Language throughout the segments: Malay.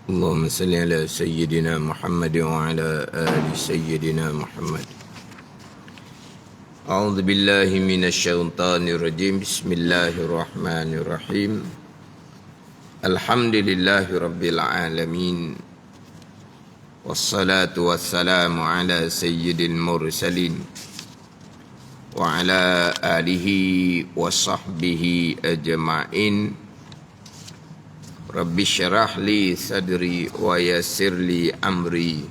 اللهم صل على سيدنا محمد وعلى آل سيدنا محمد. أعوذ بالله من الشيطان الرجيم. بسم الله الرحمن الرحيم. الحمد لله رب العالمين، والصلاة والسلام على سيد المرسلين وعلى آله وصحبه أجمعين. Rabbi syarah li sadri wa yassir li amri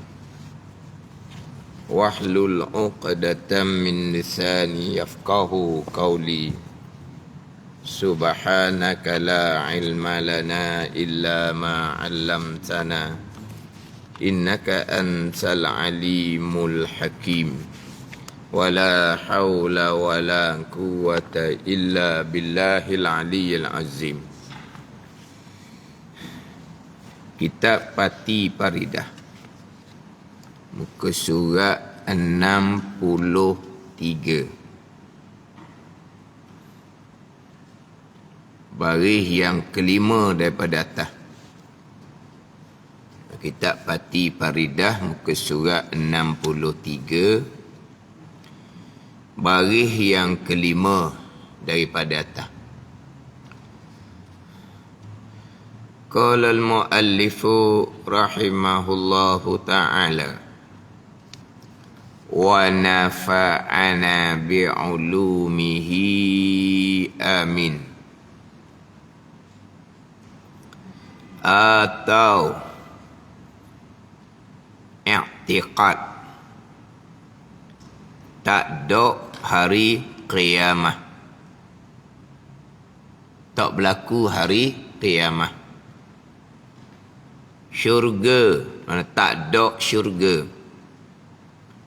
wahlul 'uqdatam min lisani yafqahu qawli. Subhanaka la ilma lana illa ma 'allamtana innaka antal alimul hakim. Wala haula wala quwwata illa billahil aliyyil azim. Kitab Pati Paridah, muka surat 63, baris yang kelima daripada atas. Kitab Pati Paridah, muka surat 63, baris yang kelima daripada atas. Qala al-muallifu rahimahullahu ta'ala wa nafa'ana bi'ulumihi amin. Atau i'tiqad tak ada hari qiyamah, tak berlaku hari qiyamah. Syurga, mana tak ada syurga.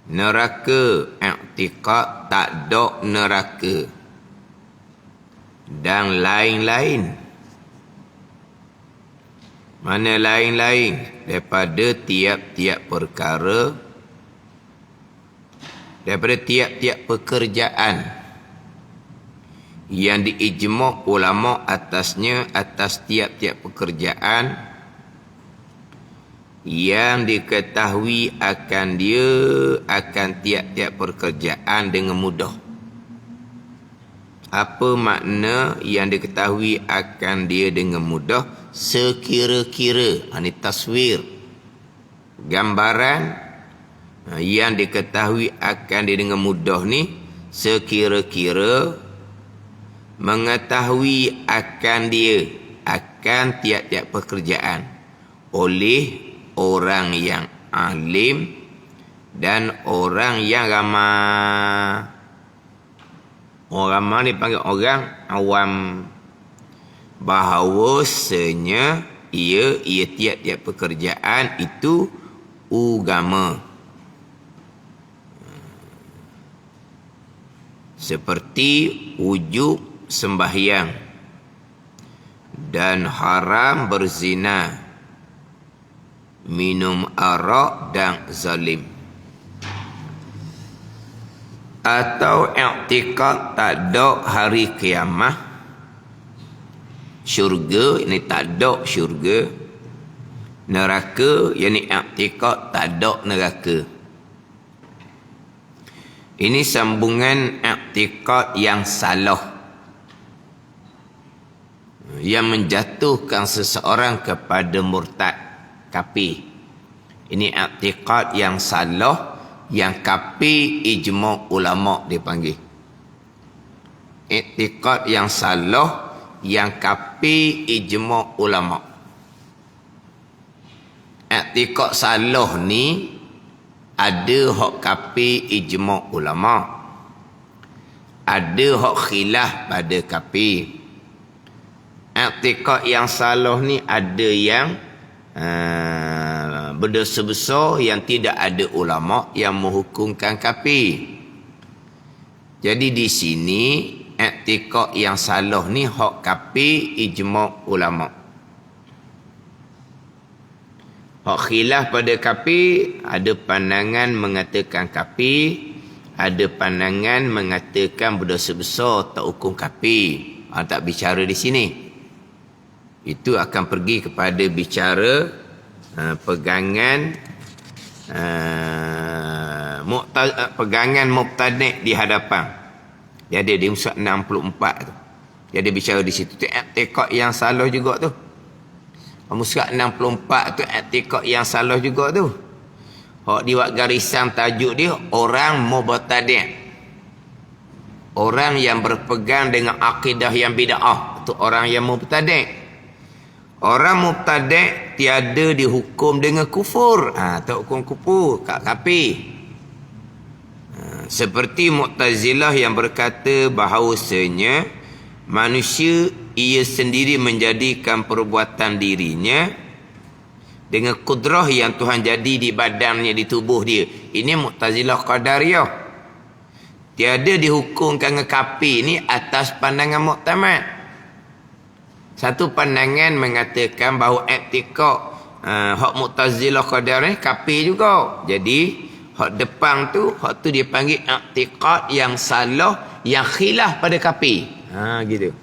Neraka, i'tiqad tak ada neraka. Dan lain-lain. Mana lain-lain? Daripada tiap-tiap perkara, daripada tiap-tiap pekerjaan yang diijma' ulama' atasnya, atas tiap-tiap pekerjaan yang diketahui akan dia, akan tiap-tiap pekerjaan dengan mudah. Apa makna yang diketahui akan dia dengan mudah? Sekira-kira, ini taswir, gambaran yang diketahui akan dia dengan mudah ni, sekira-kira mengetahui akan dia, akan tiap-tiap pekerjaan oleh orang yang alim dan orang yang ramah. Orang ramah dipanggil orang awam. Bahawasanya ia tiap-tiap pekerjaan itu agama. Seperti wujub sembahyang dan haram berzina, minum arak dan zalim. Atau i'tiqad tak ada hari kiamah, syurga, ini tak ada syurga. Neraka, ini i'tiqad tak ada neraka. Ini sambungan i'tiqad yang salah, yang menjatuhkan seseorang kepada murtad, kafir. Ini i'tiqad yang salah, yang kafir ijma' ulama' dipanggil. I'tiqad yang salah, yang kafir ijma' ulama'. I'tiqad salah ni ada hak kafir ijma' ulama', ada hak khilaf pada kafir. I'tiqad yang salah ni ada yang berdosa besar, yang tidak ada ulama yang menghukumkan kafir. Jadi di sini i'tiqad yang salah ni hak kafir ijma' ulama'. Hak khilaf pada kafir, ada pandangan mengatakan kafir, ada pandangan mengatakan berdosa besar, tak hukum kafir. Tak bicara di sini. Itu akan pergi kepada bicara pegangan pegangan mubtadi' di hadapan. Jadi di muka 64 tu. Jadi bicara di situ tu i'tiqad yang salah juga tu. Muka 64 tu i'tiqad yang salah juga tu. Hak diwak garisan tajuk dia orang mubtadi'. Orang yang berpegang dengan akidah yang bid'ah, tu orang yang mubtadi'. Orang mubtadi' tiada dihukum dengan kufur. Tak hukum kufur, kafir. Seperti Mu'tazilah yang berkata bahawasanya manusia ia sendiri menjadikan perbuatan dirinya dengan kudrah yang Tuhan jadi di badannya, di tubuh dia. Ini Mu'tazilah Qadariyah. Tiada dihukumkan dengan kafir ni atas pandangan muktamad. Satu pandangan mengatakan bahawa i'tiqad hak Mu'tazilah Qadariyah kafir juga. Jadi hak depan tu, hak tu dia panggil i'tiqad yang salah, yang khilaf pada kafir. Gitu.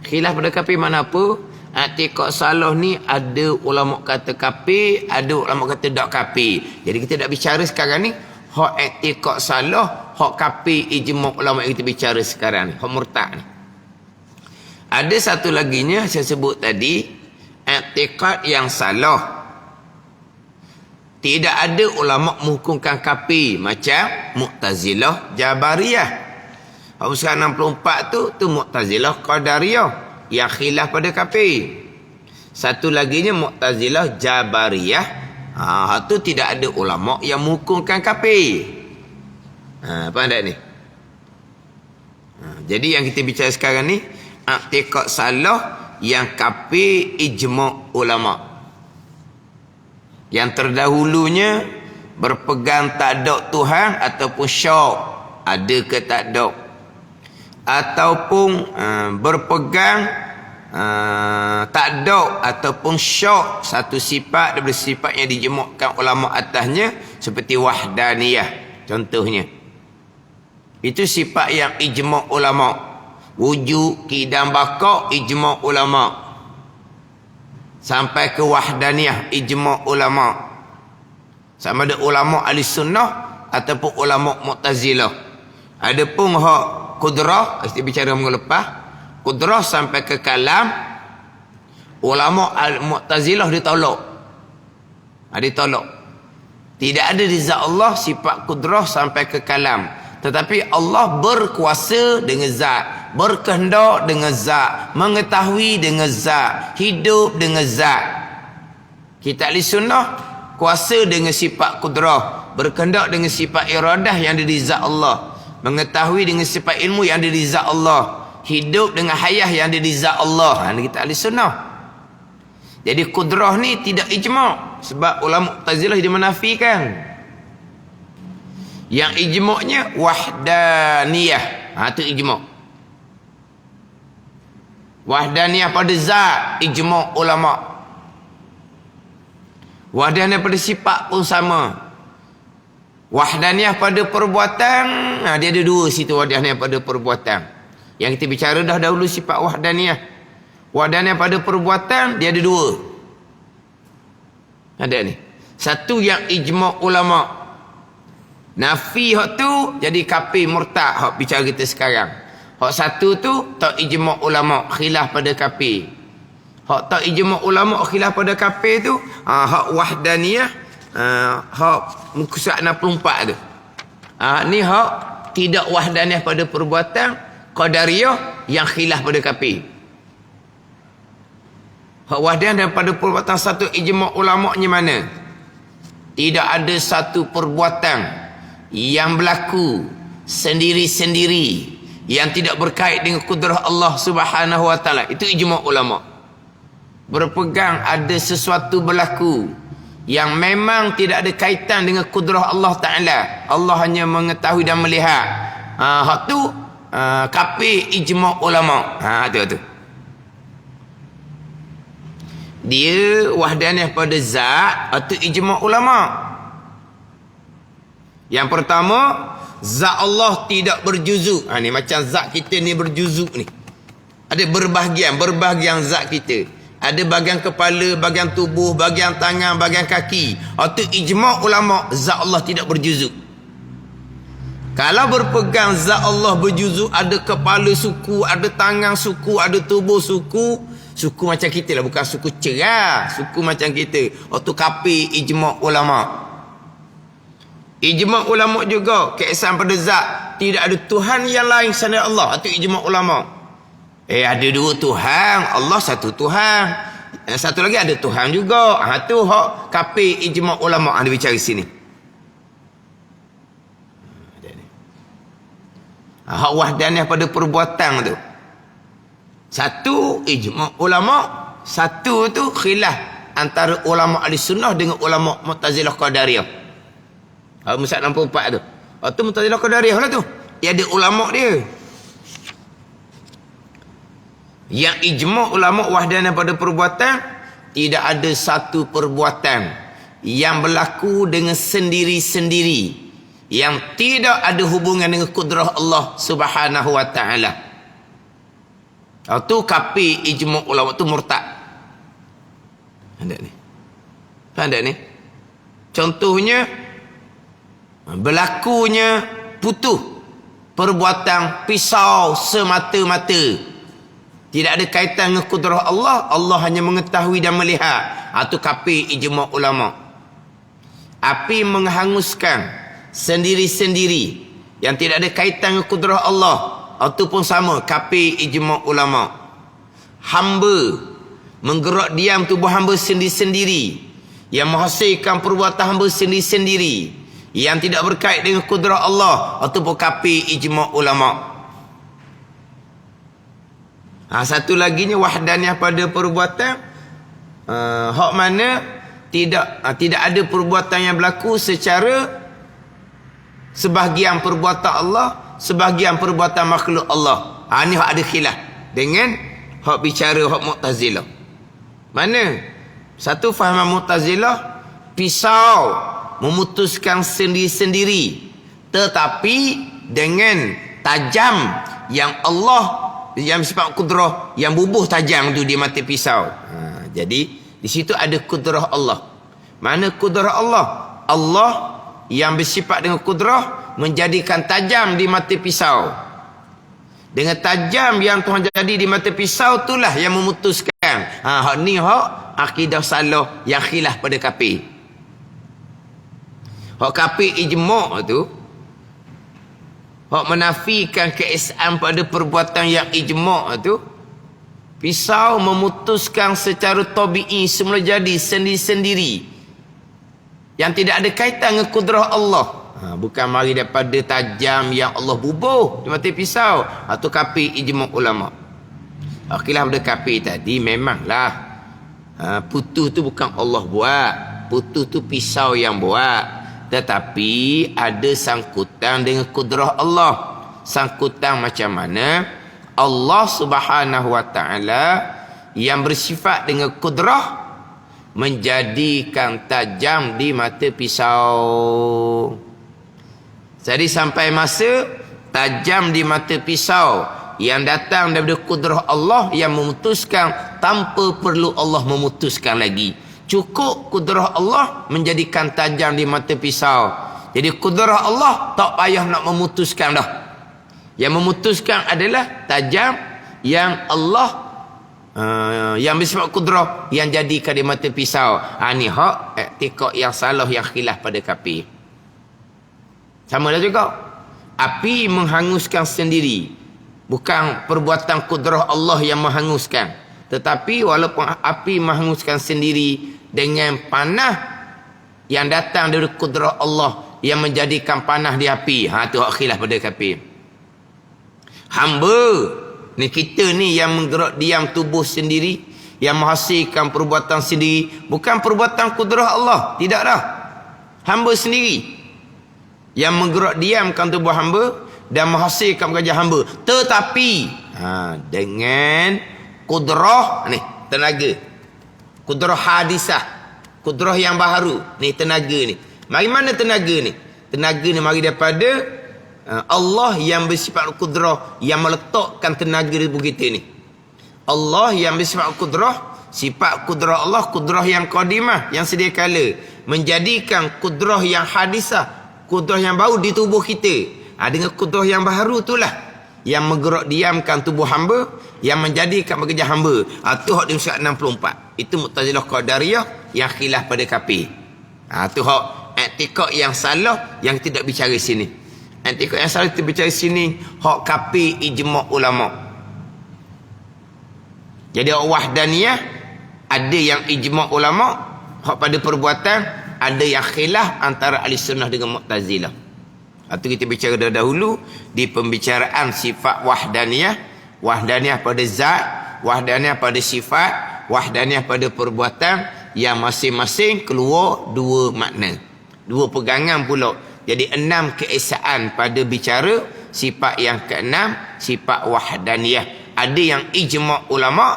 Khilaf pada kafir mana apa? I'tiqad salah ni ada ulama kata kafir, ada ulama kata tak kafir. Jadi kita tak bicara sekarang ni hak i'tiqad salah, hak kafir ijma' ulama yang kita bicara sekarang ni, hak murtad ni. Ada satu laginya saya sebut tadi, i'tiqad yang salah. Tidak ada ulama menghukumkan kafir macam Mu'tazilah Jabariyah. Usaha 64 tu Mu'tazilah Qadariyah yang khilaf pada kafir. Satu laginya Mu'tazilah Jabariyah. Tu tidak ada ulama yang menghukumkan kafir. Faham tak ni? Jadi yang kita bicara sekarang ni i'tiqad salah yang kafir ijma' ulama. Yang terdahulunya berpegang tak ada Tuhan ataupun syak, ada ke tak ada, ataupun berpegang tak ada ataupun syak satu sifat daripada sifat yang dijemukkan ulama atasnya, seperti wahdaniyah contohnya. Itu sifat yang ijma' ulama. Wujud, qidam, baqa' ijma' ulama. Sampai ke wahdaniyah ijma' ulama. Sama ada ulama ahli sunnah ataupun ulama Mu'tazilah. Adapun hak kudrah, kita bicara minggu lepas, kudrah sampai ke kalam, ulama Mu'tazilah ditolak. Ditolak. Tidak ada di zat Allah sifat kudrah sampai ke kalam. Tetapi Allah berkuasa dengan zat, berkehendak dengan zat, mengetahui dengan zat, hidup dengan zat. Kita ahli sunnah kuasa dengan sifat kudrah, berkehendak dengan sifat iradah yang ada di zat Allah, mengetahui dengan sifat ilmu yang ada di zat Allah, hidup dengan hayah yang ada di zat Allah. Kita ahli sunnah. Jadi kudrah ni tidak ijma', sebab ulama Mu'tazilah dia menafikan. Yang ijma'nya wahdaniyah. Itu ijma'. Wahdaniyah pada zat, ijma' ulama'. Wahdaniyah pada sifat pun sama. Wahdaniyah pada perbuatan, dia ada dua situ wahdaniyah pada perbuatan. Yang kita bicara dah dahulu sifat wahdaniyah. Wahdaniyah pada perbuatan, dia ada dua. Ada ni. Satu yang ijma' ulama'. Nafi hak tu jadi kafir murtad, hak bicara kita sekarang. Hak satu tu tak ijma' ulama' khilaf pada kafir. Hak tak ijma' ulama' khilaf pada kafir tu, hak wahdaniyah, hak muka surat 64 tu. Ni hak tidak wahdaniyah pada perbuatan, qadariyah yang khilaf pada kafir. Hak wahdaniyah pada perbuatan satu ijma' ulama' nya mana? Tidak ada satu perbuatan yang berlaku sendiri-sendiri yang tidak berkait dengan kudrah Allah Subhanahu wa taala. Itu ijma' ulama'. Berpegang ada sesuatu berlaku yang memang tidak ada kaitan dengan kudrah Allah taala. Allah hanya mengetahui dan melihat. Hak tu kafir ijma' ulama'. Tu. Dia wahdaniyah pada zat, itu ijma' ulama'. Yang pertama, zat Allah tidak berjuzuk. Ni macam zat kita ni berjuzuk ni. Ada berbahagian zat kita. Ada bahagian kepala, bahagian tubuh, bahagian tangan, bahagian kaki. Itu ijma' ulama' zat Allah tidak berjuzuk. Kalau berpegang zat Allah berjuzuk, ada kepala suku, ada tangan suku, ada tubuh suku. Suku macam kita lah, bukan suku cerah. Suku macam kita. Itu kafir ijma' ulama'. Ijma' ulama' juga keesaan pada zat. Tidak ada Tuhan yang lain selain Allah. Itu ijma' ulama'. Ada dua Tuhan. Allah satu Tuhan. Yang satu lagi ada Tuhan juga. Itu hak kafir ijma' ulama'. Dia bicara sini. Hak wahdaniyah pada perbuatan tu. Satu ijma' ulama'. Satu tu khilaf antara ulama' ahli sunnah dengan ulama' Mu'tazilah Qadariyah. Musab 64 tu. Itu Mu'tazilah Qadariyah lah tu. Dia ada ulama' dia. Yang ijma' ulama' wahdaniyah pada perbuatan, tidak ada satu perbuatan yang berlaku dengan sendiri-sendiri, yang tidak ada hubungan dengan kudrah Allah Subhanahu wa ta'ala. Itu kafir ijma' ulama', itu murtad. Ada ni. Ada ni. Contohnya, berlakunya putus perbuatan pisau semata-mata. Tidak ada kaitan dengan kudrah Allah. Allah hanya mengetahui dan melihat. Itu kafir ijma' ulama'. Api menghanguskan sendiri-sendiri yang tidak ada kaitan dengan kudrah Allah. Itu pun sama, kafir ijma' ulama'. Hamba menggerak diam tubuh hamba sendiri-sendiri, yang menghasilkan perbuatan hamba sendiri-sendiri, yang tidak berkait dengan kudrah Allah. Itu pun kafir ijma' ulama'. Satu laginya wahdaniyah pada perbuatan, hak mana tidak ada perbuatan yang berlaku secara sebahagian perbuatan Allah, sebahagian perbuatan makhluk Allah. Ini hak ada khilaf dengan hak bicara hak Mu'tazilah. Mana? Satu fahaman Mu'tazilah, pisau memutuskan sendiri-sendiri, tetapi dengan tajam yang Allah, yang sifat kudrah, yang bubuh tajam tu di mata pisau. Jadi di situ ada kudrah Allah. Mana kudrah Allah? Allah yang bersifat dengan kudrah menjadikan tajam di mata pisau. Dengan tajam yang Tuhan jadi di mata pisau, itulah yang memutuskan. Hak ni hak akidah salah yang khilaf pada kafir. Hak kafir ijma' tu, hak menafikan keesaan pada perbuatan yang ijma' tu, pisau memutuskan secara tabi'i semula jadi sendiri-sendiri, yang tidak ada kaitan dengan kudrah Allah. Bukan mari daripada tajam yang Allah bubuh di mata pisau. Atau kafir ijma' ulama'. Khilaf pada kafir tadi memanglah putus tu bukan Allah buat, putus tu pisau yang buat. Tetapi ada sangkutan dengan kudrah Allah. Sangkutan macam mana? Allah Subhanahu wa ta'ala yang bersifat dengan kudrah menjadikan tajam di mata pisau. Jadi sampai masa tajam di mata pisau yang datang daripada kudrah Allah yang memutuskan tanpa perlu Allah memutuskan lagi. Cukup kudrah Allah menjadikan tajam di mata pisau. Jadi kudrah Allah tak payah nak memutuskan dah. Yang memutuskan adalah tajam yang Allah yang bersifat kudrah yang jadikan di mata pisau. Ni hak i'tiqad yang salah yang khilaf pada kafir. Sama dah juga. Api menghanguskan sendiri. Bukan perbuatan kudrah Allah yang menghanguskan. Tetapi walaupun api menghanguskan sendiri, dengan panah yang datang dari kudrah Allah yang menjadikan panah di api. Itu hak khilaf pada kafir. Hamba ni, kita ni yang menggerak diam tubuh sendiri, yang menghasilkan perbuatan sendiri, bukan perbuatan kudrah Allah. Tidak dah. Hamba sendiri yang menggerak diamkan tubuh hamba dan menghasilkan kerja hamba. Tetapi dengan kudrah ni, tenaga. Kudrah hadisah, kudrah yang baharu. Ni tenaga ni. Mari mana tenaga ni? Tenaga ni mari daripada Allah yang bersifat kudrah yang meletakkan tenaga di tubuh kita ni. Allah yang bersifat kudrah Sifat kudrah Allah, kudrah yang qadimah, yang sedia kala. Menjadikan kudrah yang hadisah, kudrah yang baru di tubuh kita. Dengan kudrah yang baru itulah yang menggerak diamkan tubuh hamba, yang menjadikan bekerja hamba. Itu hak di surat 64. Itu Mu'tazilah Qadariyah yang khilaf pada kafir. Itu hak i'tiqad yang salah yang tidak bicara sini. I'tiqad yang salah tidak bicara sini, hak kafir ijma' ulama'. Jadi wahdaniyah ada yang ijma' ulama' hak pada perbuatan, ada yang khilaf antara ahli sunnah dengan Mu'tazilah. Itu kita bicara dahulu di pembicaraan sifat wahdaniyah, wahdaniyah pada zat, wahdaniyah pada sifat, wahdaniyah pada perbuatan, yang masing-masing keluar dua makna, dua pegangan pula. Jadi 6 keesaan pada bicara sifat yang keenam, sifat wahdaniyah. Ada yang ijma' ulama'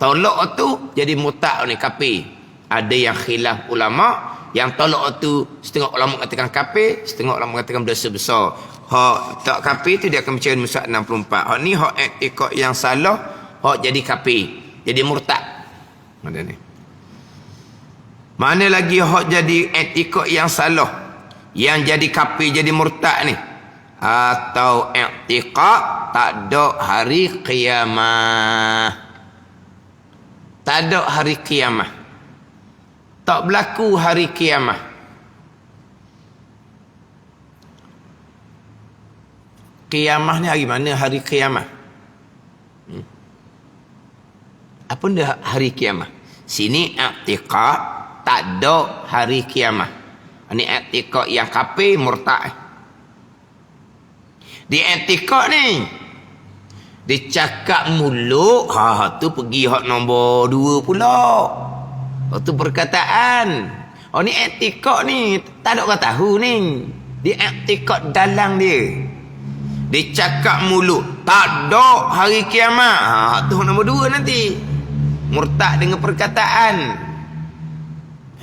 tolak tu jadi mutak ni kafir. Ada yang khilaf ulama' yang tolak tu setengah ulama katakan kafir, setengah ulama katakan dosa besar. Hak tak kafir tu dia akan bicara musa 64. Hak ni hak i'tiqad yang salah, hak jadi kafir, jadi murtad. Mana ni? Mana lagi hak jadi i'tiqad yang salah, yang jadi kafir, jadi murtad ni? Atau i'tiqad tak ada hari kiamah. Tak ada hari kiamah. Tak berlaku hari kiamah. Kiamah ni hari mana hari kiamah? Apa dia hari kiamah? Sini i'tiqad tak ada hari kiamah. Ini i'tiqad yang kafir murtad. Di i'tiqad ni dicakap mulut, tu pergi hak nombor 2 pula. Tu perkataan. Ni i'tiqad ni tak ada orang tahu ni. Di i'tiqad dalam dia. Dicakap mulut tak ada hari kiamat. Tu nombor 2 nanti. Murtad dengan perkataan.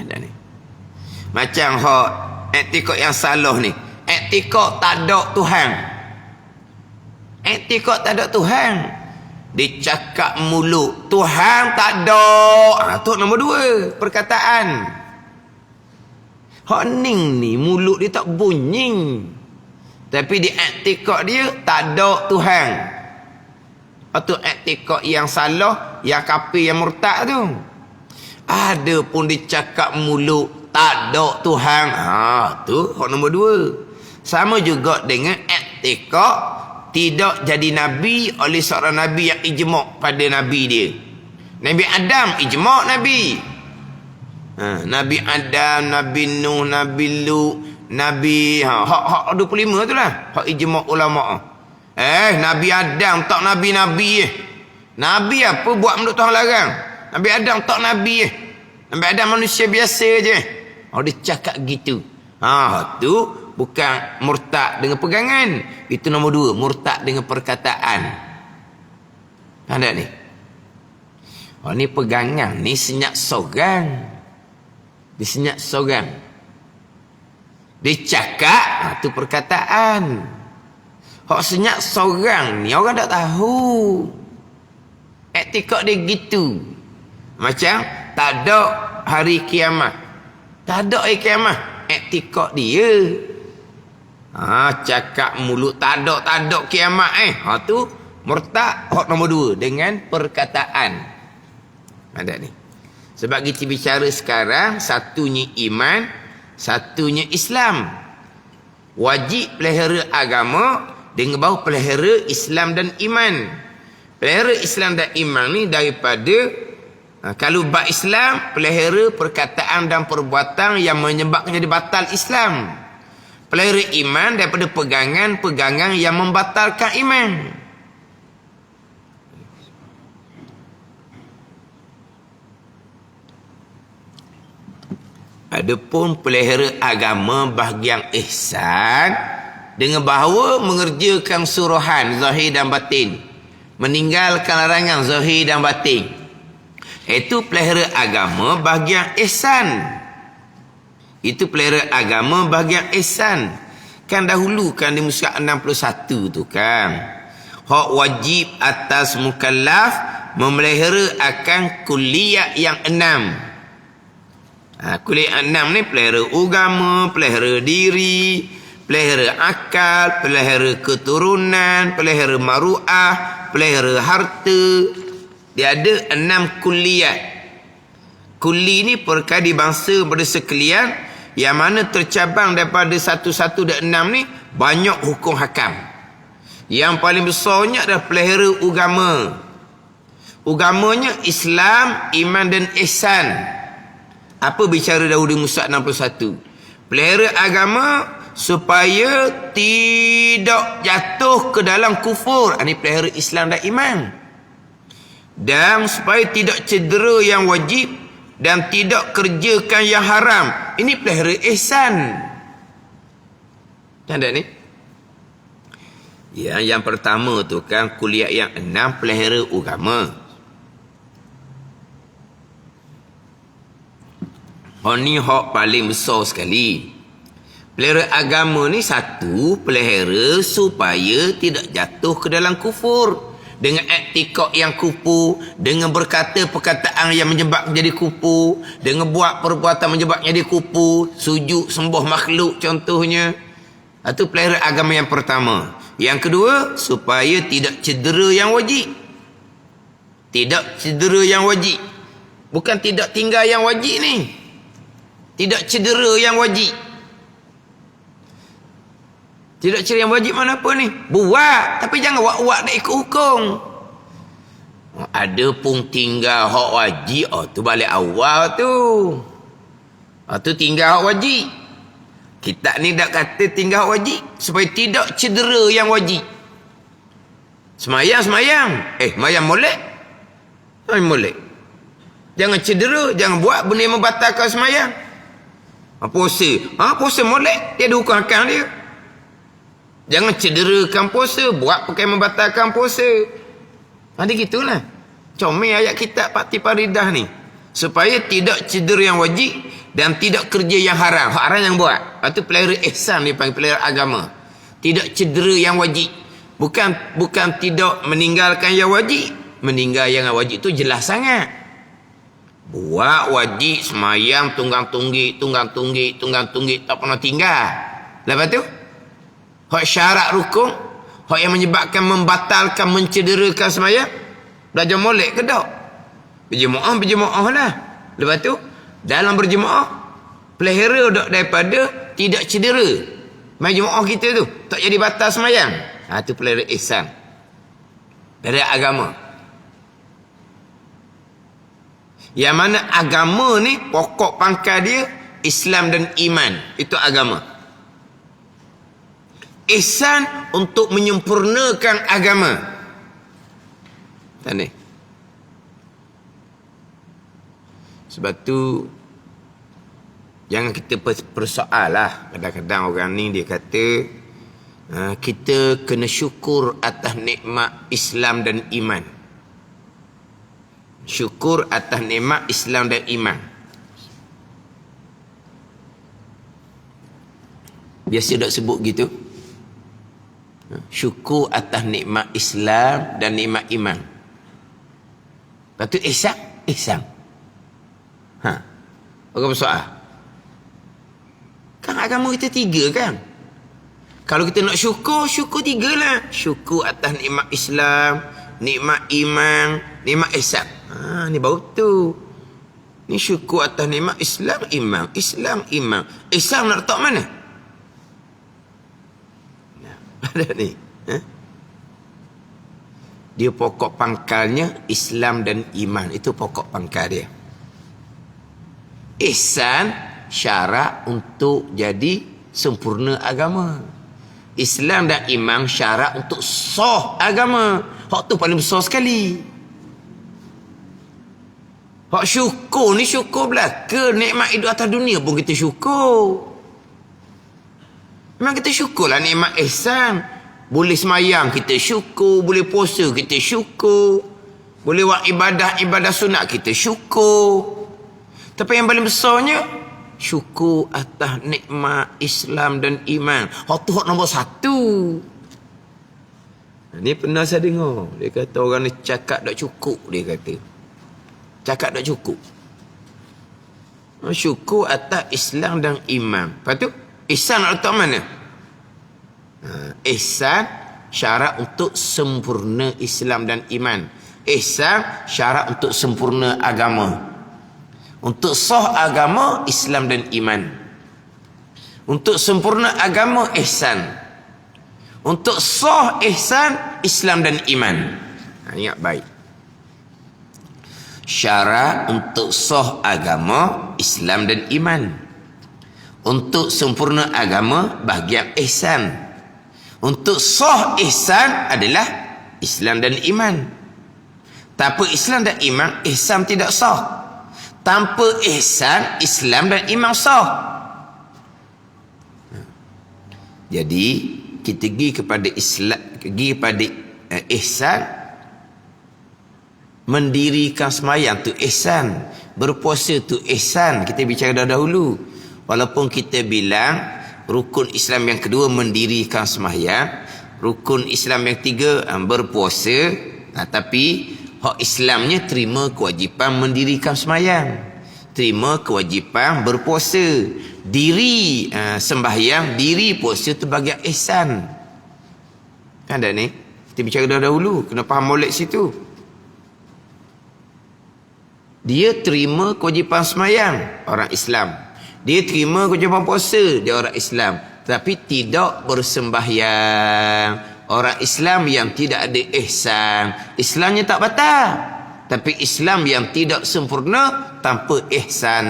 Ada ni. Macam hak i'tiqad yang salah ni. I'tiqad tak ada Tuhan. I'tiqad tak ada Tuhan. Dicakap mulut Tuhan tak ada. Tu nombor 2 perkataan. Hak ning ni mulut dia tak bunyi, tapi di i'tiqad dia tak ada Tuhan. Itu i'tiqad yang salah, yang kafir, yang murtad tu. Ada pun dicakap mulut tak ada Tuhan. Tu hak nombor 2. Sama juga dengan i'tiqad tidak jadi nabi oleh seorang nabi yang ijma' pada nabi dia. Nabi Adam ijma' nabi. Nabi Adam, Nabi Nuh, Nabi Lut, Nabi hak 25 tu lah, hak ijma' ulama'. Nabi Adam tak nabi-nabi Nabi apa buat menurut Tuhan larang? Nabi Adam tak nabi Nabi Adam manusia biasa je. Dia cakap gitu. Tu bukan murtad dengan pegangan. Itu nombor 2, murtad dengan perkataan. Ada ni. Ni pegangan ni senyap sorang. Dia senyap sorang. Dia cakap, tu perkataan. Hak senyap sorang ni orang tak tahu. I'tiqad dia gitu. Macam tak ada hari kiamat. Tak ada hari kiamat. I'tiqad dia. Cakap mulut tak ada kiamat tu murtad. Hak nombor 2 dengan perkataan. Ada ni. Sebab kita bicara sekarang, satunya iman, satunya Islam. Wajib pelihara agama dengan bau pelihara Islam dan iman. Pelihara Islam dan iman ni daripada kalau bab Islam, pelihara perkataan dan perbuatan yang menyebabkan jadi batal Islam. Pelihara iman daripada pegangan-pegangan yang membatalkan iman. Adapun pelihara agama bahagian ihsan dengan bahawa mengerjakan suruhan zahir dan batin, meninggalkan larangan zahir dan batin. Itu pelihara agama bahagian ihsan. Itu pelihara agama bahagian ihsan. Kan dahulu kan di muka 61 tu kan. Hak wajib atas mukallaf memelihara akan kuliah yang 6. Kuliah 6 ni pelihara agama, pelihara diri, pelihara akal, pelihara keturunan, pelihara maruah, pelihara harta. Dia ada 6 kuliah. Kuli ni perkara dibangsa pada sekalian, yang mana tercabang daripada 1 dan 6 ni banyak hukum hakam. Yang paling besarnya adalah pelihara agama. Agamanya Islam, iman dan ihsan. Apa bicara Daudi Musa 61? Pelihara agama supaya tidak jatuh ke dalam kufur. Ini pelihara Islam dan iman. Dan supaya tidak cedera yang wajib dan tidak kerjakan yang haram. Ini pelihara ihsan. Tanda ni? Ya, yang pertama tu kan kuliah yang 6 pelihara agama. Ni hak paling besar sekali. Pelihara agama ni satu, pelihara supaya tidak jatuh ke dalam kufur. Dengan iktikad yang kupu, dengan berkata perkataan yang menyebab menjadi kupu, dengan buat perbuatan menyebab menjadi kupu, sujud sembah makhluk contohnya. Itu pelihara agama yang pertama. Yang kedua, supaya tidak cedera yang wajib. Tidak cedera yang wajib. Bukan tidak tinggal yang wajib ni. Tidak cedera yang wajib. Tidak cedera yang wajib mana apa ni? Buat. Tapi jangan buat-buat nak ikut hukum. Ada pun tinggal hak wajib. Tu balik awal tu. Tu tinggal hak wajib. Kita ni dah kata tinggal hak wajib. Supaya tidak cedera yang wajib. Semayang. Semayang molek. Molek. Jangan cedera. Jangan buat benda yang membatalkan semayang. Puasa molek, dia ada hukum hakam dia. Jangan cederakan puasa, buat perkara membatalkan puasa. Ada gitulah. Comel ayat kitab Pakti Faridah ni. Supaya tidak cedera yang wajib dan tidak kerja yang haram. Hak haram yang buat. Lepas tu pelihara ihsan dia panggil pelihara agama. Tidak cedera yang wajib. Bukan tidak meninggalkan yang wajib. Meninggal yang wajib tu jelas sangat. Buat wajib semayang tunggang tunggik tak pernah tinggal. Lepas tu hak syarat rukun, hak yang menyebabkan membatalkan, mencederakan semayang, belajar molek ke tak? Berjemaah lah. Lepas tu dalam berjemaah pelihara daripada tidak cedera. Main jemaah kita tu tak jadi batal semayang. Tu pelihara ihsan. Dari agama. Yang mana agama ni pokok pangkal dia Islam dan iman. Itu agama. Ihsan untuk menyempurnakan agama. Tadi. Sebab tu jangan kita persoal lah. Kadang-kadang orang ni dia kata kita kena syukur atas nikmat Islam dan iman. Syukur atas nikmat Islam dan iman. Biasa tak sebut gitu. Syukur atas nikmat Islam dan nikmat iman. Lepas tu ihsan. Orang bersoal. Kan agama kita 3 kan? Kalau kita nak syukur 3 lah. Syukur atas nikmat Islam, nikmat iman, nikmat ihsan. Ni baru tu. Ni syukur atas nikmat Islam, iman. Islam, iman. Ihsan nak letak mana? Ada ni. Dia pokok pangkalnya Islam dan iman. Itu pokok pangkal dia. Ihsan syarat untuk jadi sempurna agama. Islam dan iman syarat untuk sah agama. Hak tu paling besar sekali. Hak syukur ni syukur belaka. Nikmat hidup atas dunia pun kita syukur. Memang kita syukurlah nikmat ihsan. Boleh semayang kita syukur. Boleh puasa kita syukur. Boleh buat ibadah sunat kita syukur. Tapi yang paling besarnya syukur atas nikmat Islam dan iman. Hak tu hak nombor 1. Ni pernah saya dengar. Dia kata orang ni cakap tak cukup. Dia kata. Cakap tak cukup. Syukur atas Islam dan iman. Lepas tu, ihsan nak letak mana? Ihsan syarat untuk sempurna Islam dan iman. Ihsan syarat untuk sempurna agama. Untuk sah agama, Islam dan iman. Untuk sempurna agama, ihsan. Untuk sah ihsan, Islam dan iman. Ingat baik. Syarat untuk sah agama, Islam dan iman. Untuk sempurna agama, bahagian ihsan. Untuk sah ihsan adalah Islam dan iman. Tanpa Islam dan iman, ihsan tidak sah. Tanpa ihsan, Islam dan iman sah. Jadi kita pergi kepada Islam, pergi kepada ihsan. Mendirikan semayang tu ihsan, berpuasa tu ihsan. Kita bicara dahulu. Walaupun kita bilang rukun Islam yang kedua mendirikan semayang, rukun Islam yang tiga berpuasa, tapi hak Islamnya terima kewajipan mendirikan semayang, terima kewajipan berpuasa. Diri sembahyang, diri puasa tu bagian ihsan. Kan tak ni? Kita bicara dahulu. Kena faham molek situ. Dia terima kewajipan semayang, orang Islam. Dia terima kewajipan puasa, dia orang Islam. Tapi tidak bersembahyang. Orang Islam yang tidak ada ihsan, Islamnya tak batal. Tapi Islam yang tidak sempurna tanpa ihsan.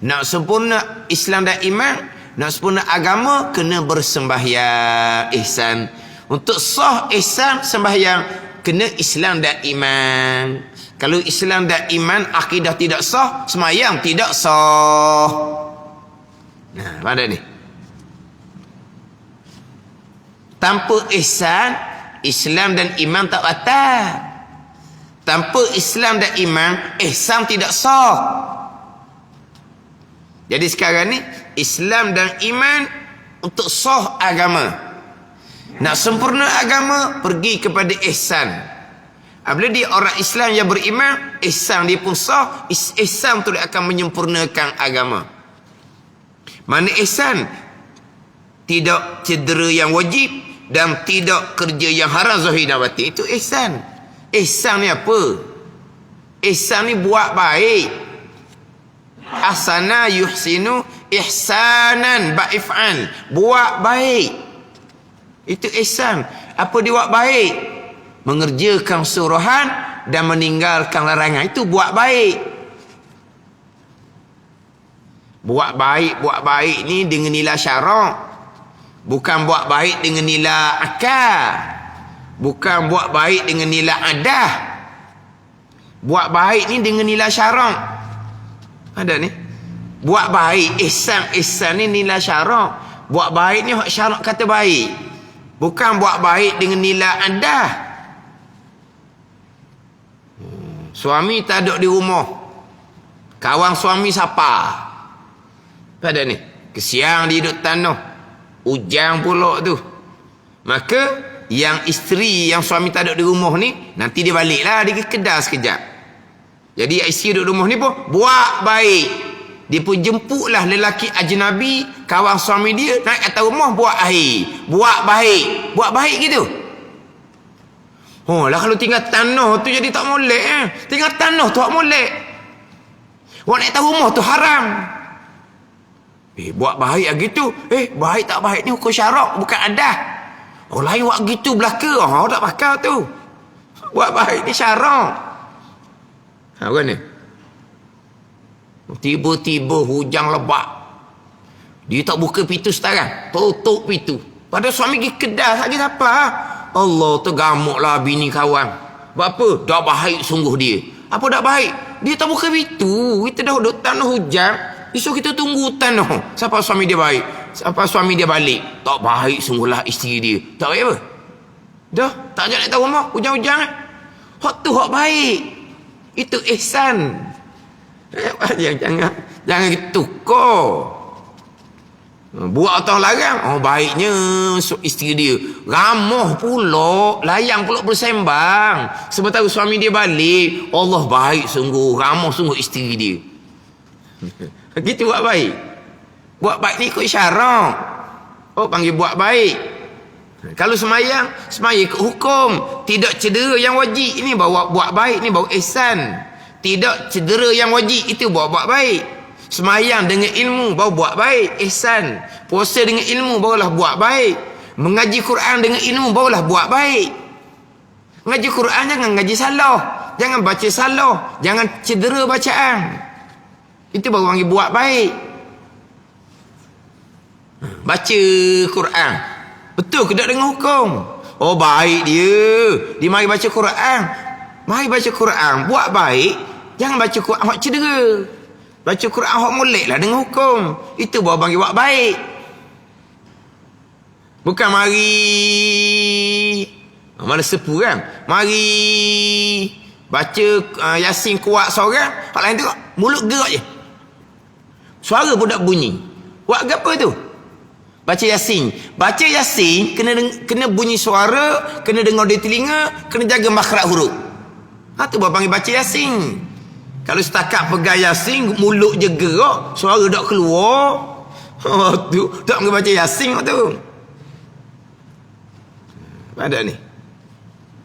Nak sempurna Islam dan iman, nak sempurna agama, kena bersembahyang ihsan. Untuk sah ihsan sembahyang, kena Islam dan iman. Kalau Islam dan iman, akidah tidak sah, sembahyang tidak sah. Nah, mana ni? Tanpa ihsan, Islam dan iman tak batal. Tanpa Islam dan iman, ihsan tidak sah. Jadi sekarang ni, Islam dan iman untuk sah agama. Nak sempurna agama, pergi kepada ihsan. Apabila dia orang Islam yang beriman, ihsan dia pun sah. Ihsan tu dia akan menyempurnakan agama. Mana ihsan? Tidak cedera yang wajib dan tidak kerja yang haram zahir dan batin. Itu ihsan. Ihsan ni apa? Ihsan ni buat baik. Ahsana yuhsinu ihsanan ba'if'an. Buat baik. Itu ihsan. Apa dia buat baik? Mengerjakan suruhan dan meninggalkan larangan. Itu buat baik. Buat baik ni dengan nilai syarak. Bukan buat baik dengan nilai akal. Bukan buat baik dengan nilai adah. Buat baik ni dengan nilai syarak. Ada ni? Buat baik, ihsan ni nilai syarak. Buat baik ni hak syarak kata baik. Bukan buat baik dengan nilai adah. Suami tak ada di rumah. Kawan suami siapa? Ada ni? Kesiang dia duduk tanah. Ujang pula tu. Maka yang isteri yang suami tak ada di rumah ni, nanti dia baliklah, dia ke kedai sekejap. Jadi isteri duduk rumah ni pun buat baik. Dia pun jemputlah lelaki ajnabi, kawan suami dia, naik atas rumah buat air. Buat baik. Buat baik gitu. Oh lah, kalau tinggal tanah tu jadi tak molek. Tinggal tanah tu tak molek. Orang naik atas rumah tu haram. Buat baik gitu. Baik tak baik ni hukum syarak, bukan adah. Orang lain buat gitu belaka. Tak pakar tu. Buat baik ni syarak. Kan ni? Tiba-tiba hujan lebat. Dia tak buka pintu sekarang. Tutup pintu. Pada suami pergi kedai lagi siapa? Allah tergamuklah bini kawan. Buat apa? Dah baik sungguh dia. Apa dah baik? Dia tak buka pintu. Kita dah duduk tanah hujan. Esok kita tunggu tanah. Siapa suami dia baik? Siapa suami dia balik? Tak baik sungguhlah isteri dia. Tak baik apa? Dah, tak ajak nak tahu rumah. Hujan-hujan. Hak tu hak baik. Itu ihsan. Jangan tukar. Buat atau larang, baiknya isteri dia. Ramah pula, layang pula bersembang. Sementara suami dia balik, Allah baik sungguh, ramah sungguh isteri dia. Gitu buat baik. Buat baik ni ikut syarak. Panggil buat baik. Kalau semayang ikut hukum. Tidak cedera yang wajib, ini bawa buat baik, ni bawa ihsan. Tidak cedera yang wajib, itu bawa buat baik. Semayang dengan ilmu baru buat baik, ihsan. Puasa dengan ilmu barulah buat baik. Mengaji Quran dengan ilmu barulah buat baik. Mengaji Quran jangan ngaji salah, jangan baca salah, jangan cedera bacaan. Itu baru panggil buat baik. Baca Quran betul ke tak dengan hukum? Baik dia mari baca Quran. Mari baca Quran, buat baik. Jangan baca Quran hak cedera. Baca Quran hak molek lah dengan hukum. Itu baru panggil buat baik. Bukan mari mana sepu kan, mari baca Yasin kuat seorang, hak lain tengok mulut gerak je, suara pun tak bunyi. Buat apa tu? Baca Yasin kena bunyi suara, kena dengar di telinga, kena jaga makhraj huruf. Tu baru panggil baca Yasin. Kalau setakat pegang Yasin, mulut je gerak, suara tak keluar, tu tak boleh baca Yasin tu. Ada ni.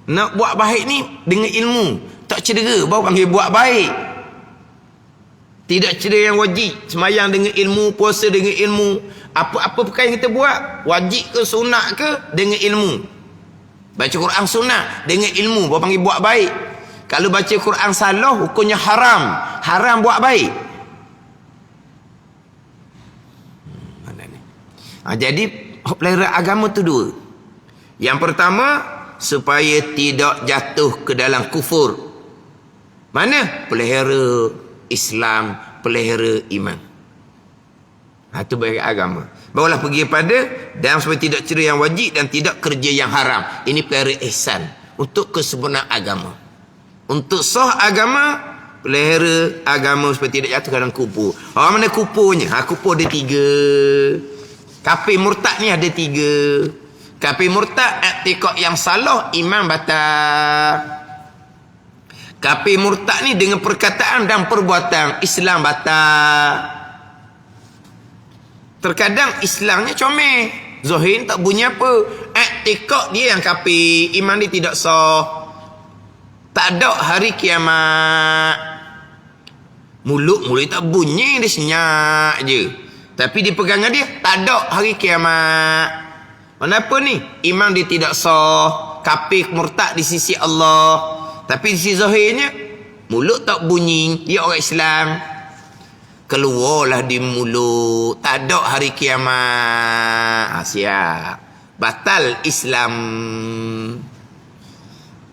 Nak buat baik ni dengan ilmu, tak cedera, baru panggil buat baik. Tidak cedera yang wajib, semayang dengan ilmu, puasa dengan ilmu. Apa-apa perkara yang kita buat, wajib ke sunat ke, dengan ilmu. Baca Quran sunat dengan ilmu, baru panggil buat baik. Kalau baca Quran salah, hukumnya haram. Haram buat baik. Mana ni? Jadi pelihara agama tu dua. Yang pertama, supaya tidak jatuh ke dalam kufur. Mana? Pelihara Islam, pelihara iman. Itu bagi agama. Barulah pergi pada dan supaya tidak cedera yang wajib dan tidak kerja yang haram. Ini pelihara ihsan untuk kesempurnaan agama. Untuk sah agama, pelihara agama supaya tidak jatuh dalam kubur. Mana kuburnya? Kubur ada 3. Kafir murtad ni ada 3. Kafir murtad, i'tiqad yang salah, iman batal. Kafir murtad ni dengan perkataan dan perbuatan, Islam batal. Terkadang Islamnya comel, zahir tak bunyi apa. I'tiqad dia yang kafir, iman dia tidak sah. Tak ada hari kiamat. Mulut tak bunyi, dia senyap je. Tapi di pegangan dia, tak ada hari kiamat. Kenapa ni? Iman dia tidak sah. Kafir murtad di sisi Allah. Tapi di sisi zahirnya, mulut tak bunyi, dia orang Islam. Keluarlah di mulut, tak ada hari kiamat. Siap. Batal Islam.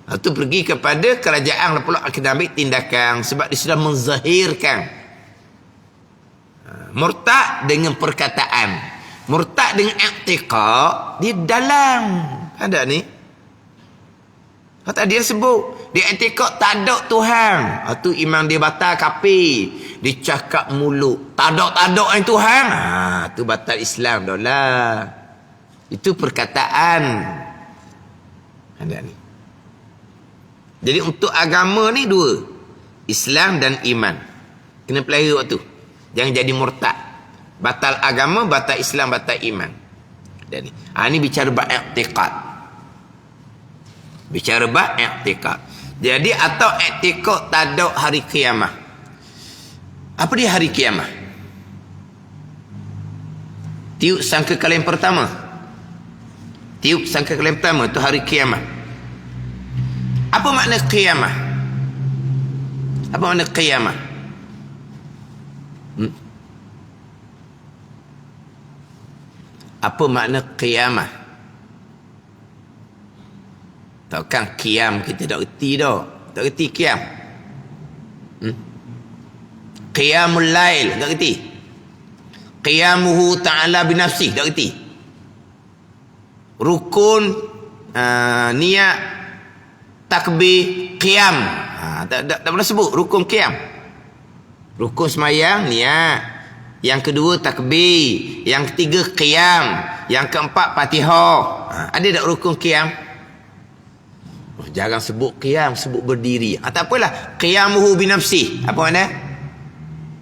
Itu pergi kepada kerajaan pula akan ambil tindakan sebab dia sudah menzahirkan. Murtad dengan perkataan, murtad dengan i'tiqad di dalam. Ada ni. Kata dia sebut, dia i'tiqad tak ada Tuhan. Itu iman dia batal, kafir. Dia cakap mulut, tak ada yang Tuhan. Itu batal Islam dah lah. Itu perkataan. Ada ni. Jadi untuk agama ni 2. Islam dan iman. Kena pelihara waktu. Jangan jadi murtad. Batal agama, batal Islam, batal iman. Dan ni bicara bab i'tiqad. Bicara bab i'tiqad. Jadi atau i'tiqad tak ada hari kiamat. Apa dia hari kiamat? Tiup sangkakala yang pertama. Tiup sangkakala yang pertama tu hari kiamat. Apa makna qiyamah? Apa makna qiyamah? Apa makna qiyamah? Tahu kan qiyam kita tak reti dah. Tak reti qiyam. Qiyamul lail tak reti. Qiyamuhu ta'ala binafsih tak reti. Rukun niat takbir qiyam. Tak pernah sebut rukun qiyam. Rukun semayang niat, Yang kedua takbir. Yang ketiga qiyam. Yang keempat Fatihah. Ada tak rukun qiyam? Jangan sebut qiyam, sebut berdiri. Tak apalah. Qiyamuhu binafsih. Apa makna?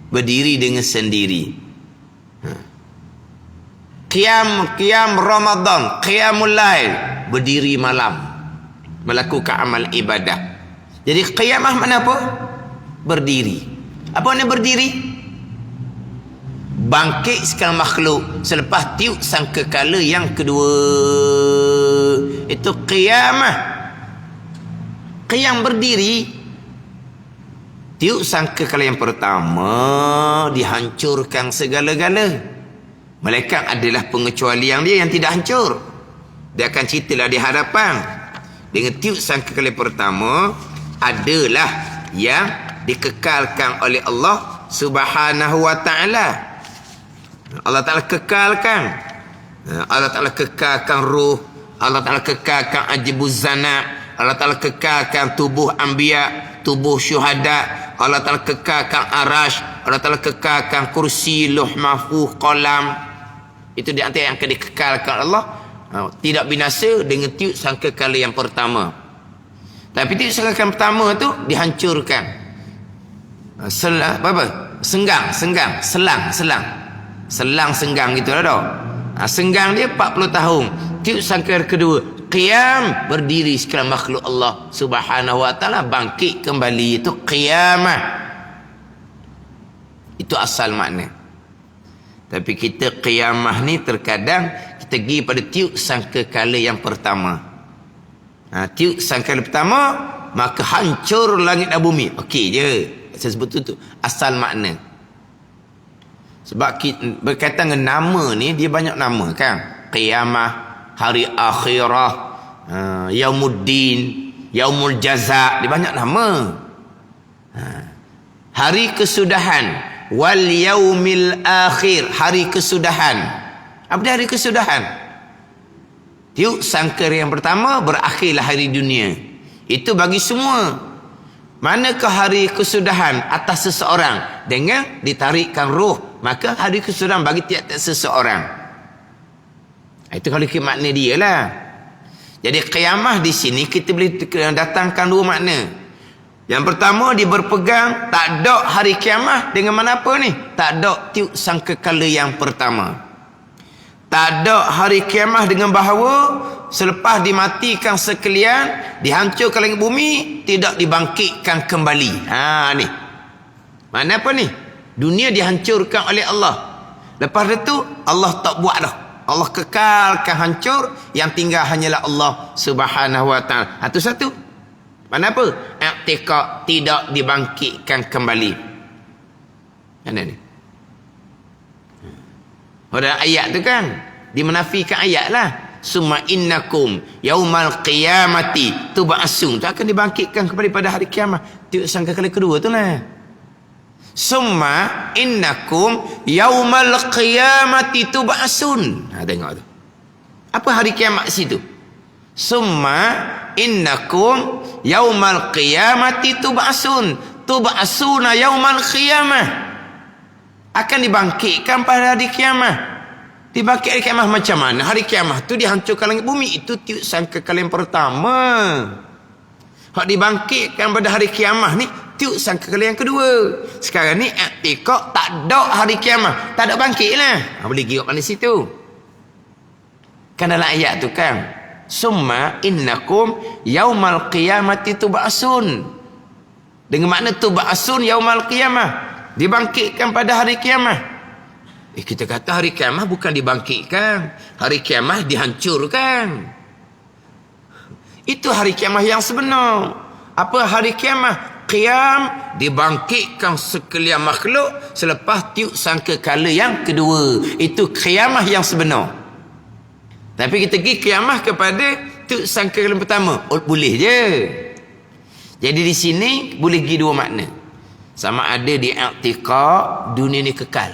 Berdiri dengan sendiri. Qiyam Ramadan, qiyamul lail, berdiri malam, melakukan amal ibadah. Jadi qiyamah mana apa? Berdiri. Apa makna berdiri? Bangkit sekalian makhluk selepas tiup sangkakala yang kedua. Itu qiyamah. Qiyam berdiri. Tiup sangkakala yang pertama dihancurkan segala-gala. Malaikat adalah pengecualian dia yang tidak hancur. Dia akan ceritalah di hadapan. Dengan tiup sangkakala pertama adalah yang dikekalkan oleh Allah Subhanahu wa ta'ala. Allah Ta'ala kekalkan. Allah Ta'ala kekalkan ruh. Allah Ta'ala kekalkan ajibuz zana. Allah Ta'ala kekalkan tubuh anbiya, tubuh syuhada. Allah Ta'ala kekalkan arash. Allah Ta'ala kekalkan kursi, luh mahfuz, qalam. Itu di antara yang akan dikekalkan Allah. Tidak binasa dengan tiup sangkakala yang pertama. Tapi tiup sangkakala pertama tu dihancurkan. Selang senggang gitu lah dah. Senggang dia 40 tahun. Tiup sangkakala kedua, qiyam, berdiri sekalian makhluk Allah Subhanahu wa ta'ala, bangkit kembali. Itu qiyamah. Itu asal makna. Tapi kita qiyamah ni terkadang kita pergi pada tiup sangkakala yang pertama. Tiup sangkakala pertama, maka hancur langit dan bumi. Okey je. Saya sebut tu asal makna. Sebab kita, berkaitan dengan nama ni, dia banyak nama kan. Qiyamah, hari akhirah, Yaumuddin, Yaumul Jaza, dia banyak nama. Hari kesudahan, wal yaumil akhir, hari kesudahan. Apa dia hari kesudahan? Tiup sangkakala yang pertama, berakhirlah hari dunia. Itu bagi semua. Manakah hari kesudahan atas seseorang? Dengan ditarikkan roh, maka hari kesudahan bagi tiap-tiap seseorang. Itu kalau kita makna dia lah. Jadi qiyamah di sini kita boleh datangkan dua makna. Yang pertama, dia berpegang tak ada hari kiamah dengan mana apa ni? Tak ada tiup sangkakala yang pertama. Tak ada hari kiamah dengan bahawa selepas dimatikan sekalian, dihancurkan langit bumi, tidak dibangkitkan kembali. Ni. Mana apa ni? Dunia dihancurkan oleh Allah. Lepas itu Allah tak buat dah. Allah kekalkan hancur, yang tinggal hanyalah Allah Subhanahu wa ta'ala. Itu satu. Mana apa? I'tiqad, tidak dibangkitkan kembali. Mana ni? Pada ayat tu kan, dimenafikan ayat lah. Summa innakum yaumal qiyamati tub'asun. Tu akan dibangkitkan kembali pada hari kiamat. Tiup sangkakala kedua tu lah. Summa innakum yaumal qiyamati tub'asun. Tengok tu. Apa hari kiamat situ? Summa innakum yaumal qiyamati tub'asun. Tub'asuna yaumal qiyamah. Akan dibangkitkan pada hari kiamat. Dibangkit hari kiamat macam mana? Hari kiamat tu dihancurkan langit bumi. Itu tiup sangkakala yang pertama. Hak dibangkitkan pada hari kiamat ni tiup sangkakala yang kedua. Sekarang ni i'tiqad tak ada hari kiamat. Tak ada bangkit lah. Boleh giok pada situ. Kan dalam ayat tu kan, summa innakum yaumal qiyamati tub'asun. Dengan makna tub'asun yaumal qiyamah, dibangkitkan pada hari kiamat. Kita kata hari kiamat bukan dibangkitkan, hari kiamat dihancurkan. Itu hari kiamat yang sebenar. Apa hari kiamat? Qiyam, dibangkitkan sekalian makhluk selepas tiup sangkakala yang kedua. Itu qiyamah yang sebenar. Tapi kita pergi qiyamah kepada tiup sangkakala pertama. Boleh je. Jadi di sini boleh pergi dua makna. Sama ada di i'tiqad dunia ni kekal,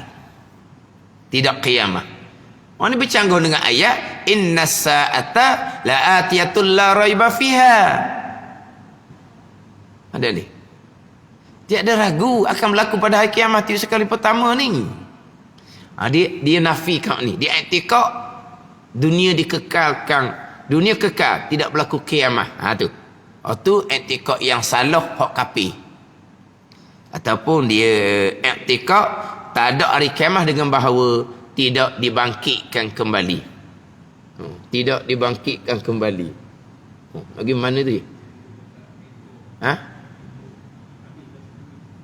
tidak qiyamah. Orang ni bercanggah dengan ayat innas sa'ata la'atiyatul la raiba fiha. Ada ni. Tiada ragu akan berlaku pada hari kiamat itu sekali pertama ni. Dia nafikan ni. Dia i'tiqad dunia dikekalkan. Dunia kekal, tidak berlaku kiamah. Tu. Tu i'tiqad yang salah hak kafir. Ataupun dia i'tiqad tak ada hari kiamah dengan bahawa tidak dibangkitkan kembali. Tidak dibangkitkan kembali. Lagi mana tu?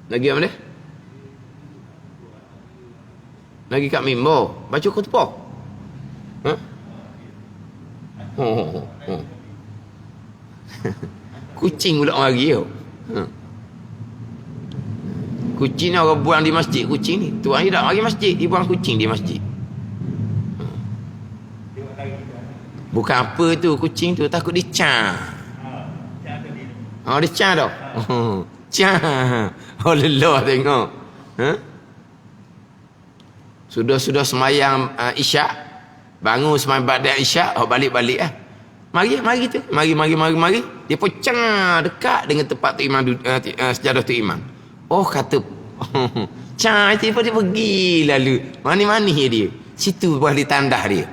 Lagi mana? Lagi kat mimbar. Baca khutbah. Kucing pula orang lagi tau. Kucing ni orang buang di masjid. Kucing ni tuan dia tak mari masjid, dia buang kucing di masjid. Bukan apa tu, kucing tu takut dicang. Dia cang tau. Cang. lelah tengok. Sudah semayang isyak, bangun semayang ba'da isyak, balik-balik lah. Mari tu. Mari. Dia pun cang dekat dengan tempat tu imam, sejadah tu imam. Kata cang itu dia pergi lalu. Mani-mani dia. Situ boleh tandah dia.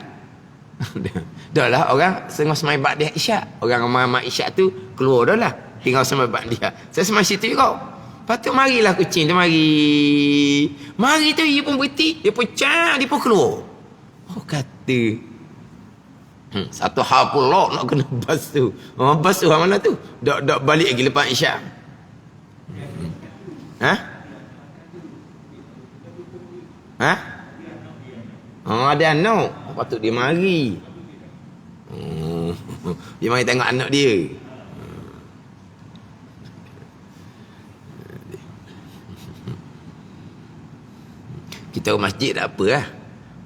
Dah lah orang setengah semayang ba'da isyak. Orang ramai isyak tu keluar dah lah. Tinggal semayang ba'da. Saya semayang situ juga. Lepas tu marilah kucing tu mari. Mari tu dia pun berhenti. Dia pun cang, dia pun keluar. Kata satu hal pula nak kena bas tu. Bas tu mana tu? Dak balik lagi lepas isyak. Ada anak. Patut dia mari. Dia mari tengok anak dia. Kita masjid tak apa lah.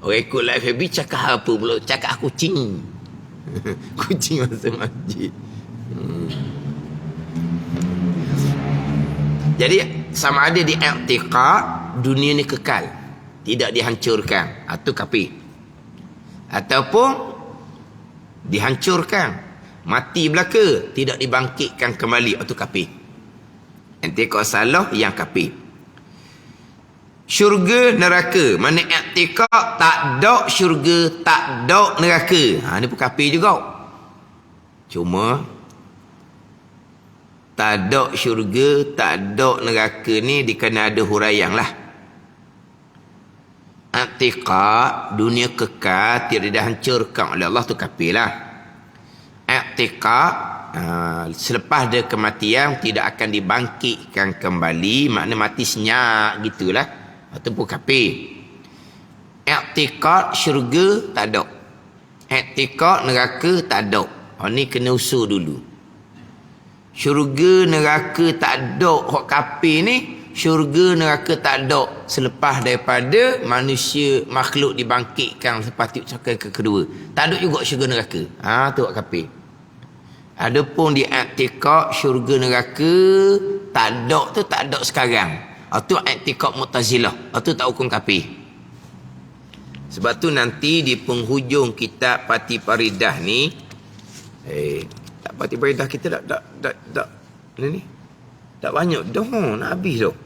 Orang ikut live FB cakap apa pula? Cakap kucing. Kucing masuk masjid. Jadi sama ada di i'tiqad dunia ni kekal, tidak dihancurkan, atau kafir. Ataupun dihancurkan, mati belaka, tidak dibangkitkan kembali, atau kafir. I'tiqad salah yang kafir. Syurga neraka, mana i'tiqad tak ada syurga, tak ada neraka. Ni pun kafir juga. Cuma tak ada syurga, tak ada neraka ni dikena ada huraian lah. I'tiqad dunia kekal, tidak dihancurkan oleh Allah, tu kafir lah. I'tiqad selepas dia kematian tidak akan dibangkitkan kembali, makna mati senyap gitulah. Itu pun kafir. I'tiqad syurga tak ada. I'tiqad neraka tak ada. Ni kena usul dulu. Syurga neraka tak ada. Hak kafir ni, syurga neraka tak ada selepas daripada manusia makhluk dibangkitkan selepas cakap ke kedua. Tak ada juga syurga neraka. Tu hak kafir. Adapun di i'tiqad syurga neraka tak ada tu, tak ada sekarang. Itu i'tiqad Mu'tazilah. Itu tak hukum kafir. Sebab tu nanti di penghujung kitab Pati Paridah ni, tak Pati Paridah kita tak ni tak banyak dah, nak habis dah.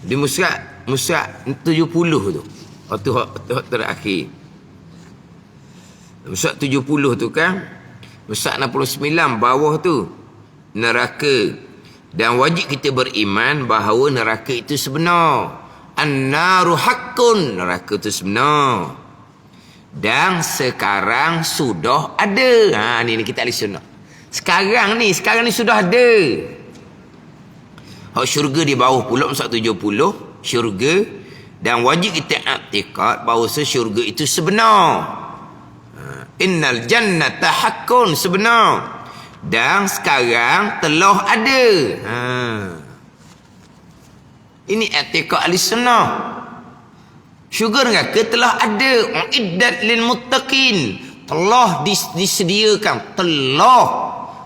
Di musrat 70 tu. Itu hak terakhir. Musrat 70 tu kan. Musrat 69 bawah tu neraka. Dan wajib kita beriman bahawa neraka itu sebenar. An-naru haqqun, neraka itu sebenar. Dan sekarang sudah ada. Ni kita ahli sunnah. Sekarang ni sudah ada. Hak syurga di bawah pula 70 syurga, dan wajib kita i'tiqad bahawa syurga itu sebenar. Innal jannata haqqun, sebenar. Dan sekarang telah ada. Ini i'tiqad ahli sunnah. Syurga neraka telah ada. Uiddat lil muttaqin, telah disediakan. Telah,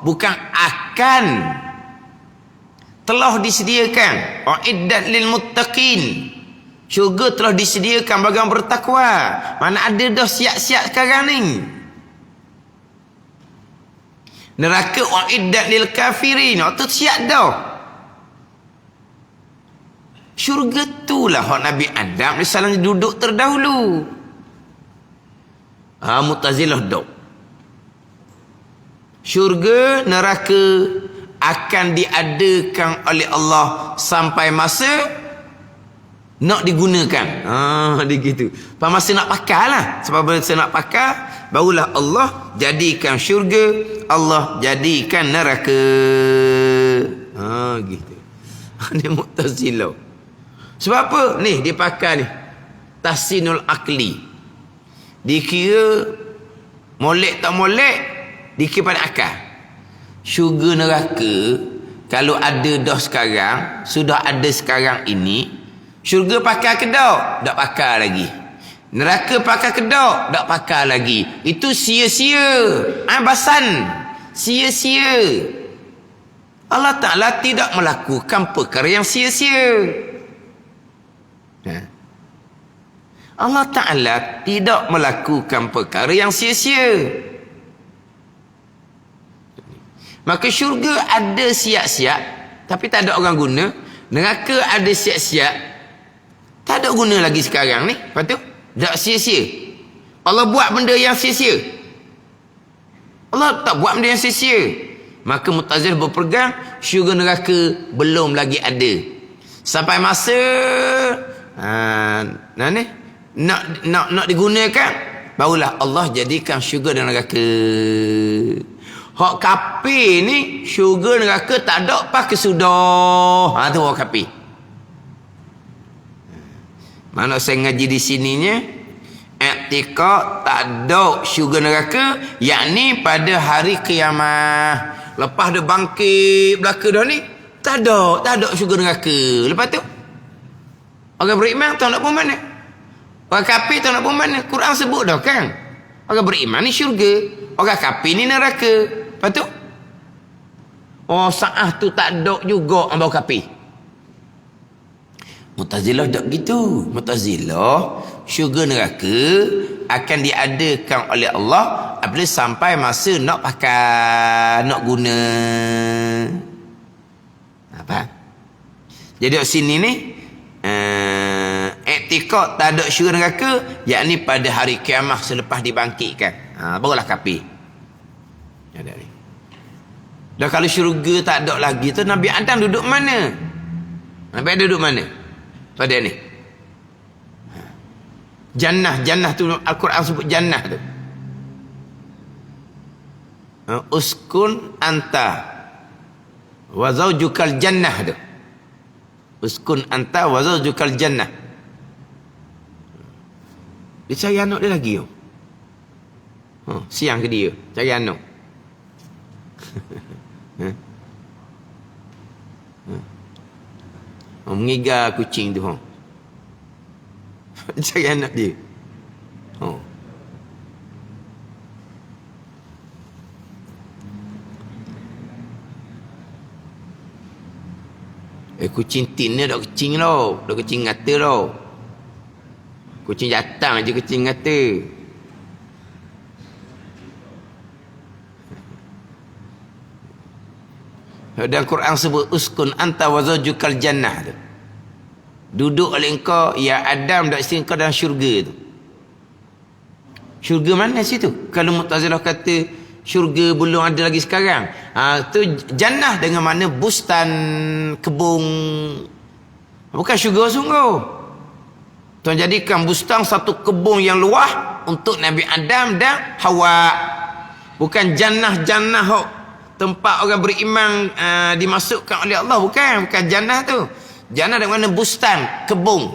bukan akan. Telah disediakan. Uiddat lil muttaqin, syurga telah disediakan bagi orang bertakwa. Mana ada dah siap-siap sekarang ni. Neraka uiddat lil kafirin, itu siap dah. Syurga itulah hak Nabi Adam AS duduk terdahulu. Mu'tazilah dok. Syurga, neraka akan diadakan oleh Allah sampai masa nak digunakan. Dia gitu. Pada masa nak pakai lah. Sebab masa nak pakai, barulah Allah jadikan syurga, Allah jadikan neraka. Gitu. Ini Mu'tazilah. Sebab apa? Ni dia pakai ni. Tahsinul akli. Dikira molek tak molek, dikira pada akal. Syurga neraka kalau ada dah sekarang, sudah ada sekarang ini, syurga pakai ke tak? Tak pakai lagi. Neraka pakai ke tak? Tak pakai lagi. Itu sia-sia. Basan. Sia-sia. Allah Ta'ala tidak melakukan perkara yang sia-sia. Allah Ta'ala tidak melakukan perkara yang sia-sia. Maka syurga ada siap-siap, tapi tak ada orang guna. Neraka ada siap-siap, tak ada guna lagi sekarang ni. Lepas tu, tak sia-sia. Allah buat benda yang sia-sia. Allah tak buat benda yang sia-sia. Maka Mu'tazilah berpegang, syurga neraka belum lagi ada. Sampai masa nak digunakan, barulah Allah jadikan syurga dan neraka. Hak kafir ni, syurga neraka tak ada pas kesudah. Tu hak kafir. Mana saya ngaji di sininya, i'tikad tak ada syurga neraka, yakni pada hari kiamat. Lepas dia bangkit belaka dah ni, tak ada syurga neraka. Lepas tu orang beriman tak nak pun mana? Orang kafir tak nak pun mana? Quran sebut dah kan? Orang beriman ni syurga, orang kafir ni neraka. Lepas tu saat tu tak ada juga orang bau kafir. Mu'tazilah tak gitu. Mu'tazilah, syurga neraka akan diadakan oleh Allah apabila sampai masa nak pakai, nak guna. Apa? Jadi kat sini ni i'tikad tak ada syurga neraka, yakni pada hari kiamat selepas dibangkitkan. Barulah kafir. Ada ni. Dah kalau syurga tak ada lagi tu, Nabi Adam duduk mana? Nabi Adam duduk mana? Pada ni. Jannah tu Al-Quran sebut jannah tu. Uskun anta wa zaujukal jannah tu. Uskun anta wa zaujukal jannah. Dia cari anak dia lagi tu. Siang ke dia cari anak. Mengigar kucing tu. Cari anak dia. Kucing tin ni dah kecing tau. Dah kecing ngata tau. Kucing jatang je kecing ngata. Dan Quran sebut uskun anta wa zawjukal jannah tu. Duduk oleh engkau ya Adam dan isteri engkau dalam syurga tu. Syurga mana situ? Kalau Mu'tazilah kata syurga belum ada lagi sekarang. Tu jannah dengan mana bustan, kebun. Bukan syurga sungguh. Tuan jadikan bustan satu kebun yang luas untuk Nabi Adam dan Hawa. Bukan jannah-jannah tempat orang beriman dimasukkan oleh Allah. Bukan jannah tu. Jannah dengan mana bustan, kebun.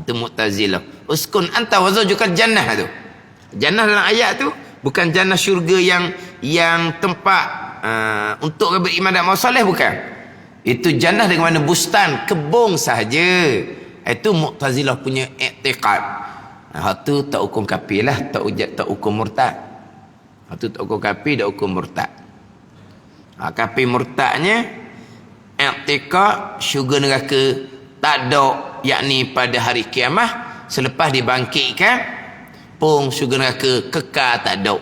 Tu Mu'tazilah. Uskun anta wa zawjukal jannah tu. Jannah dalam ayat tu bukan jannah syurga yang tempat untuk orang beriman dan masalih, bukan. Itu jannah dengan mana bustan, kebun sahaja. Itu Mu'tazilah punya i'tikad. Tu tak hukum kafir lah, tak hukum murtad. Tu tak hukum kafir, tak hukum murtad. Kafir murtadnya i'tikad syurga neraka tak ada, yakni pada hari kiamat selepas dibangkitkan pun syurga neraka kekal tak ada.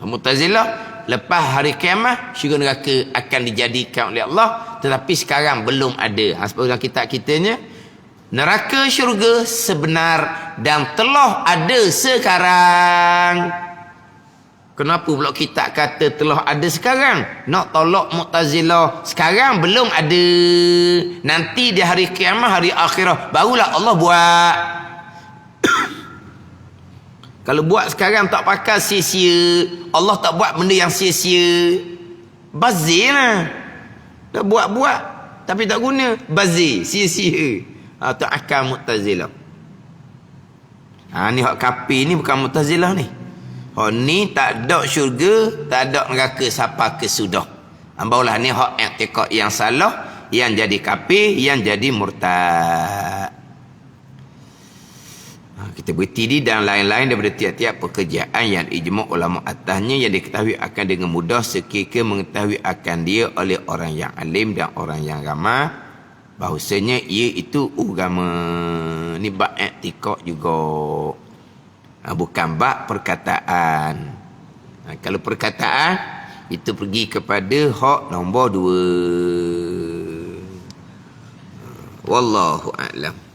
Mu'tazilah lepas hari kiamat syurga neraka akan dijadikan oleh Allah, tetapi sekarang belum ada. Sebab dalam kitab kitanya, neraka syurga sebenar dan telah ada sekarang. Kenapa pula kita kata telah ada sekarang? Nak tolak Mu'tazilah. Sekarang belum ada. Nanti di hari kiamat, hari akhirah, barulah Allah buat. Kalau buat sekarang tak pakai sia-sia. Allah tak buat benda yang sia-sia. Bazir lah. Dah buat-buat tapi tak guna. Bazir, sia-sia. Itu akal Mu'tazilah. Ni hak kafir ni bukan Mu'tazilah ni. Hak ni tak ada syurga, tak ada neraka sampai kesudah. Barulah ni hak i'tiqad yang salah, yang jadi kafir, yang jadi murtad. Kita berhenti di dan lain-lain daripada tiap-tiap pekerjaan yang ijma' ulama atasnya yang diketahui akan dengan mudah sekiranya mengetahui akan dia oleh orang yang alim dan orang yang ramah, bahawasanya ia itu agama. Ni bab i'tiqad juga. Bukan bab perkataan. Kalau perkataan itu pergi kepada hak nombor 2. Wallahu a'lam.